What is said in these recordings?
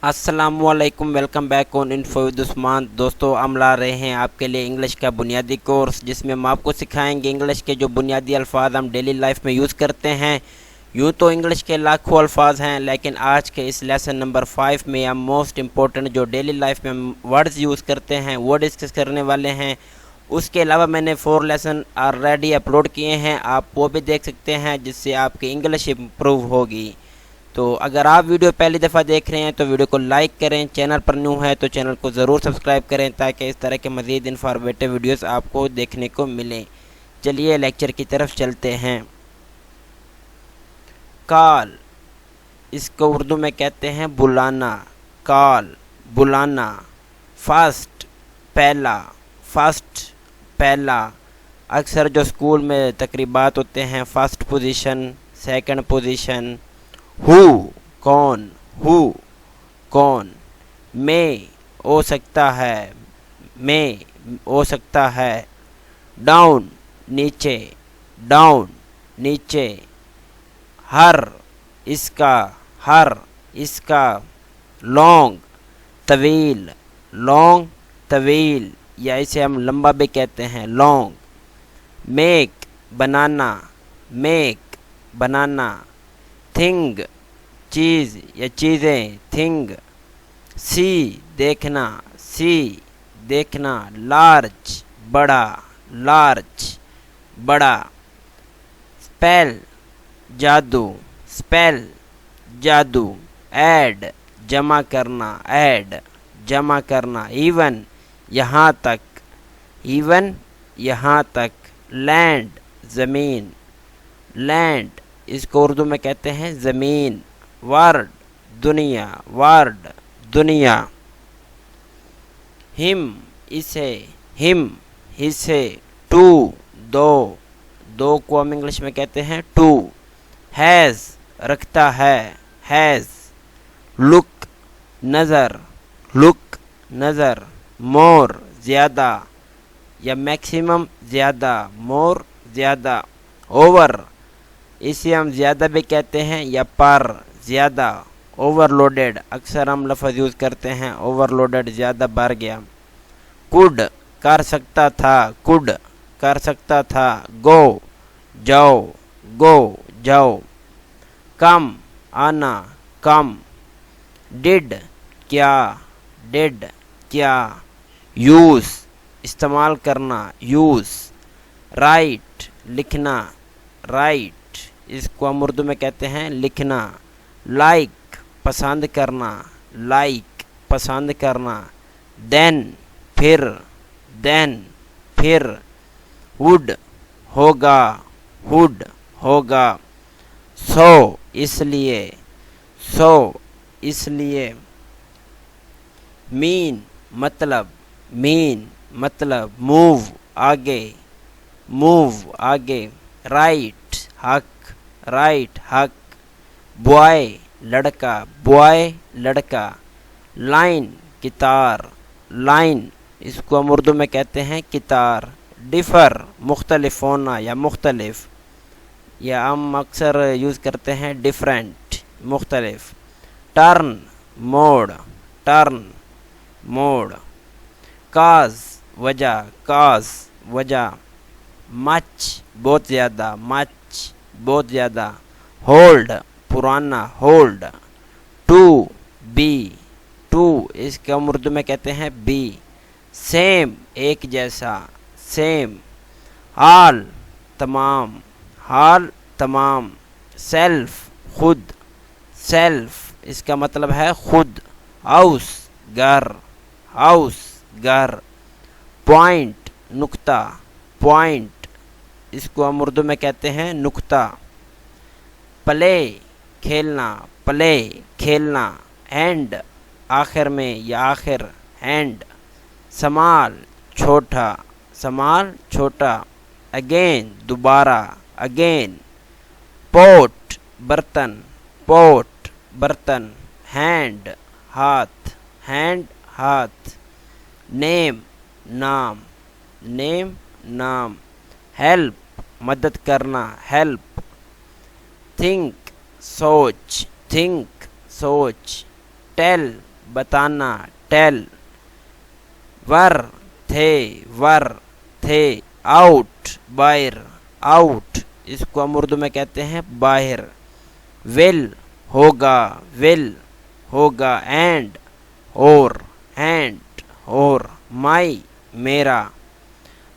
السلام علیکم، welcome back on info with Usman. دوستو ہم لا رہے ہیں آپ کے لیے انگلش کا بنیادی کورس، جس میں ہم آپ کو سکھائیں گے انگلش کے جو بنیادی الفاظ ہم ڈیلی لائف میں یوز کرتے ہیں۔ یوں تو انگلش کے لاکھوں الفاظ ہیں، لیکن آج کے اس لیسن نمبر 5 میں ہم موسٹ امپورٹنٹ جو ڈیلی لائف میں ہم ورڈز یوز کرتے ہیں وہ ڈسکس کرنے والے ہیں۔ اس کے علاوہ میں نے 4 لیسن آلریڈی اپلوڈ کیے ہیں، آپ وہ بھی دیکھ سکتے ہیں، جس سے آپ کی انگلش امپروو ہوگی۔ تو اگر آپ ویڈیو پہلی دفعہ دیکھ رہے ہیں تو ویڈیو کو لائک کریں، چینل پر نیو ہے تو چینل کو ضرور سبسکرائب کریں تاکہ اس طرح کے مزید انفارمیٹیو ویڈیوز آپ کو دیکھنے کو ملیں۔ چلیے لیکچر کی طرف چلتے ہیں۔ کال، اس کو اردو میں کہتے ہیں بلانا، کال بلانا۔ فاسٹ، پہلا، فاسٹ پہلا۔ اکثر جو اسکول میں تقریبات ہوتے ہیں، فرسٹ پوزیشن، سیکنڈ پوزیشن۔ ہو، کون، ہو کون۔ میں، ہو سکتا ہے، میں ہو سکتا ہے۔ ڈاؤن، نیچے، ڈاؤن نیچے۔ ہر، اس کا، ہر اس کا۔ لانگ، طویل، لانگ طویل، یا اسے ہم لمبا بھی کہتے ہیں، لانگ۔ میک، بنانا، میک بنانا۔ تھنگ، چیز یا چیزیں، تھنگ۔ سی، دیکھنا، سی دیکھنا۔ لارج، بڑا، لارج بڑا۔ اسپیل، جادو، اسپیل جادو۔ ایڈ، جمع کرنا، ایڈ جمع کرنا۔ ایون، یہاں تک، ایون یہاں تک۔ لینڈ، زمین، لینڈ اس کو اردو میں کہتے ہیں زمین۔ ورڈ، دنیا، ورڈ دنیا۔ ہم، اسے، ہم اسے۔ ٹو، دو، دو کو ہم انگلش میں کہتے ہیں ٹو۔ ہیز، رکھتا ہے، ہیز۔ لک، نظر، لک نظر۔ مور، زیادہ یا میکسیمم زیادہ، مور زیادہ۔ اوور، اسے ہم زیادہ بھی کہتے ہیں یا پر، زیادہ۔ اوور لوڈیڈ، اکثر ہم لفظ یوز کرتے ہیں اوور لوڈیڈ، زیادہ بھر گیا۔ کوڈ، کر سکتا تھا، کوڈ کر سکتا تھا۔ گو، جاؤ، گو جاؤ۔ کم، آنا، کم۔ ڈڈ، کیا، ڈڈ کیا۔ یوز، استعمال کرنا، یوز۔ رائٹ، لکھنا، رائٹ اس کو ہم اردو میں کہتے ہیں لکھنا۔ لائک، پسند کرنا، لائک پسند کرنا۔ دین، پھر، دین پھر۔ وڈ، ہوگا، وڈ ہوگا۔ سو، اس لیے، سو اس لیے۔ مین، مطلب، مین مطلب۔ موو، آگے، موو آگے۔ رائٹ، حق، رائٹ حق۔ بوائے، لڑکا، بوائے لڑکا۔ لائن، قطار، لائن اس کو ہم اردو میں کہتے ہیں قطار۔ ڈفر، مختلف ہونا یا مختلف، یا ہم اکثر یوز کرتے ہیں ڈفرینٹ، مختلف۔ ٹرن، موڑ، ٹرن موڑ۔ کاز، وجہ، کاز وجہ۔ مچ، بہت زیادہ، مچ بہت زیادہ۔ ہولڈ، پرانا، ہولڈ۔ ٹو، بی، ٹو اس کے ہم اردو میں کہتے ہیں بی۔ سیم، ایک جیسا، سیم۔ آل، تمام، آل تمام۔ سیلف، خود، سیلف اس کا مطلب ہے خود۔ ہاؤس، گھر، ہاؤس گھر۔ پوائنٹ، نقطہ، پوائنٹ اس کو ہم اردو میں کہتے ہیں نقطہ۔ پلے، کھیلنا، پلے کھیلنا۔ اینڈ، آخر میں یا آخر، اینڈ۔ سمال، چھوٹا، سمال چھوٹا۔ اگین، دوبارہ، اگین۔ پوٹ، برتن، پوٹ برتن۔ ہینڈ، ہاتھ، ہینڈ ہاتھ۔ نیم، نام، نیم نام۔ ہیلپ، مدد کرنا، ہیلپ۔ تھنک، سوچ، تھنک سوچ۔ ٹیل، بتانا ٹیل. ور تھے آؤٹ باہر آؤٹ اس کو ہم اردو میں کہتے ہیں باہر. ول ہوگا اینڈ اور مائی میرا.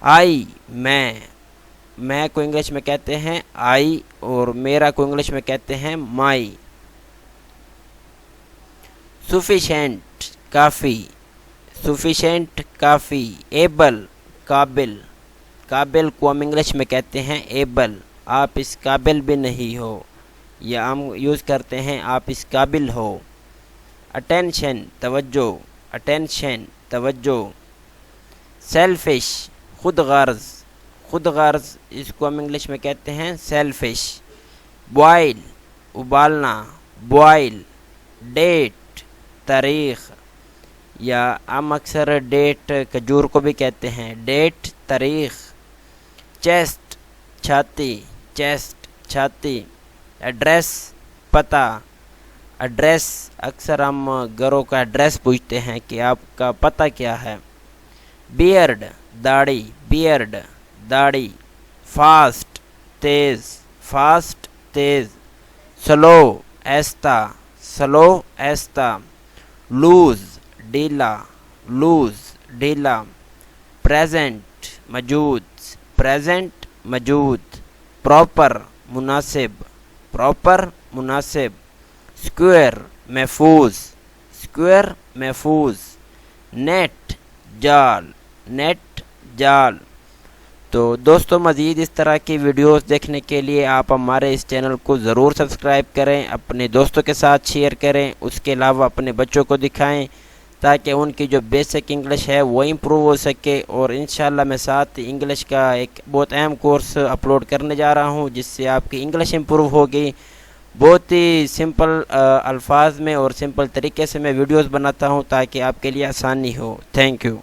آئی میں کو انگلش میں کہتے ہیں آئی اور میرا کو انگلش میں کہتے ہیں مائی. سفیشینٹ کافی. ایبل قابل کو ہم انگلش میں کہتے ہیں ایبل. آپ اس قابل بھی نہیں ہو یا ہم یوز کرتے ہیں آپ اس قابل ہو. اٹینشن توجہ. سیلفش خود غرض اس کو ہم انگلش میں کہتے ہیں سیلفش. بوائل ابالنا ڈیٹ تاریخ یا ہم اکثر ڈیٹ کھجور کو بھی کہتے ہیں ڈیٹ تاریخ. چیسٹ چھاتی. ایڈریس پتہ. اکثر ہم گھروں کا ایڈریس پوچھتے ہیں کہ آپ کا پتہ کیا ہے. بیئرڈ داڑھی. فاسٹ تیز. سلو ایستا. لوز ڈھیلا. پریزنٹ موجود. پراپر مناسب. اسکوئر محفوظ. نیٹ جال. تو دوستوں مزید اس طرح کی ویڈیوز دیکھنے کے لیے آپ ہمارے اس چینل کو ضرور سبسکرائب کریں, اپنے دوستوں کے ساتھ شیئر کریں, اس کے علاوہ اپنے بچوں کو دکھائیں تاکہ ان کی جو بیسک انگلش ہے وہ امپروو ہو سکے. اور انشاءاللہ میں ساتھ انگلش کا ایک بہت اہم کورس اپلوڈ کرنے جا رہا ہوں جس سے آپ کی انگلش امپروو ہوگی. بہت ہی سمپل الفاظ میں اور سمپل طریقے سے میں ویڈیوز بناتا ہوں تاکہ آپ کے لیے آسانی ہو. Thank you.